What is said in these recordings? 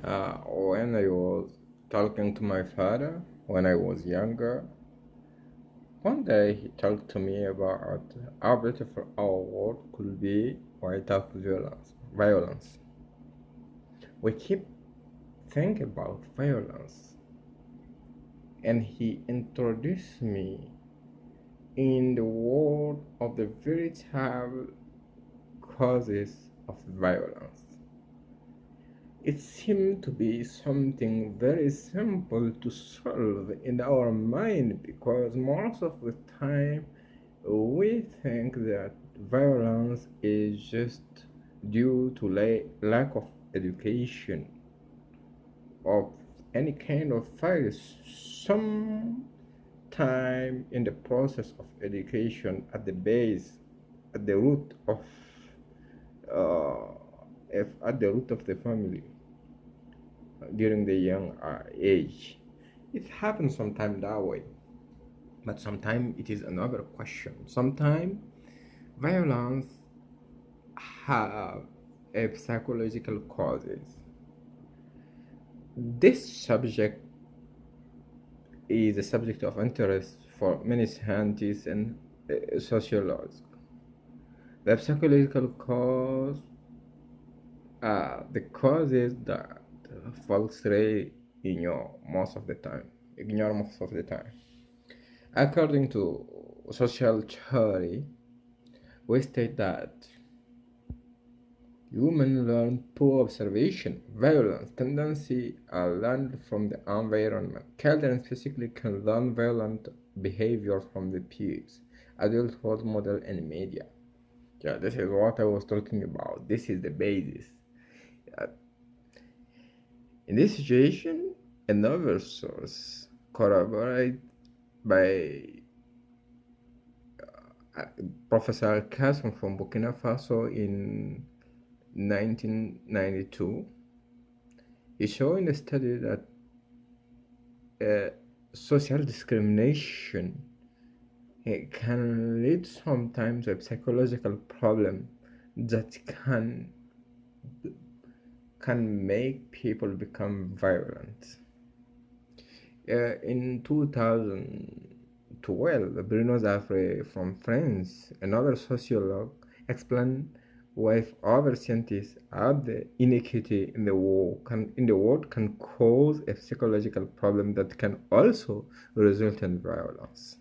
When I was talking to my father when I was younger, one day he talked to me about how beautiful our world could be without violence. We keep thinking about violence, and he introduced me in the world of the veritable causes of violence. It seemed to be something very simple to solve in our mind because most of the time we think that violence is just due to lack of education of any kind of virus. Some time in the process of education at the base, at the root of uh, at the root of the family during the young age. It happens sometimes that way, but sometimes it is another question. Sometimes violence have a psychological causes. This subject is a subject of interest for many scientists and sociologists. The psychological cause are the causes that folks really ignore most of the time. According to social theory, we state that humans learn through observation. Violence tendency are learned from the environment. Children specifically can learn violent behavior from the peers, adult role model, and media. Yeah, this is what I was talking about. This is the basis. Uh, in this situation, another source corroborated by uh, Professor Kassim from Burkina Faso in 1992, he showed in a study that uh, social discrimination can lead sometimes to a psychological problem that can make people become violent. In 2012, Bruno Zafre from France, another sociologue, explained why other scientists how the inequity in the world can cause a psychological problem that can also result in violence.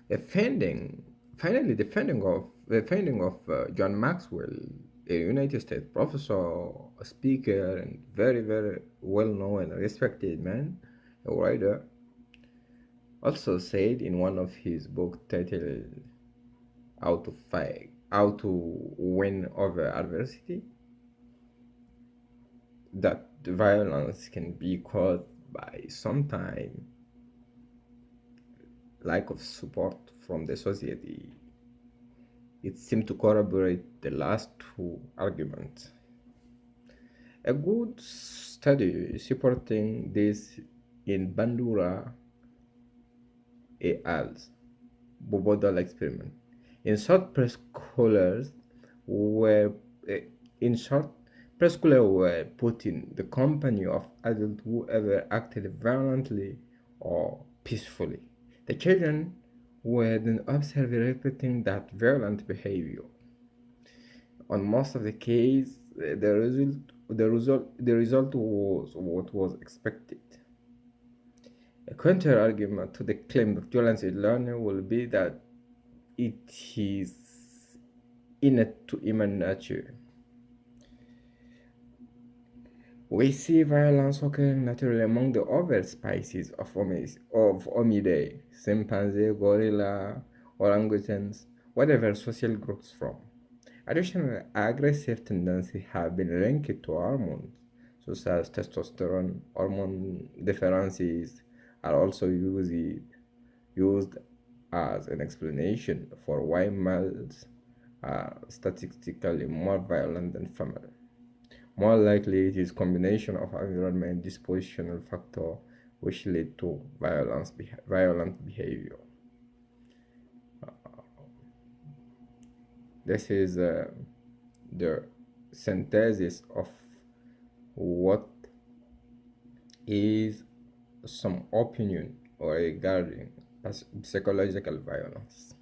The finding, finally, the finding of John Maxwell, a United States professor, a speaker, and very well known and respected man, a writer, also said in one of his books titled How to Win Over Adversity, that violence can be caused by sometimes lack of support from the society. It seemed to corroborate the last two arguments. A good study supporting this in Bandura et al.'s Bobodal experiment. In short, preschoolers were eh, in short preschoolers were put in the company of adults who ever acted violently or peacefully. The children were then observed repeating that violent behavior. On most of the cases, the result was what was expected. A counter-argument to the claim that violence in learning will be that it is innate to human nature. We see violence occurring naturally among the other species of Homidae, chimpanzee, gorilla, orangutans, whatever social groups from. Additionally, aggressive tendencies have been linked to hormones, such as testosterone. Hormone differences are also used as an explanation for why males are statistically more violent than females. More likely, it is combination of environment dispositional factor which lead to violent behavior. This is the synthesis of what is some opinion regarding psychological violence?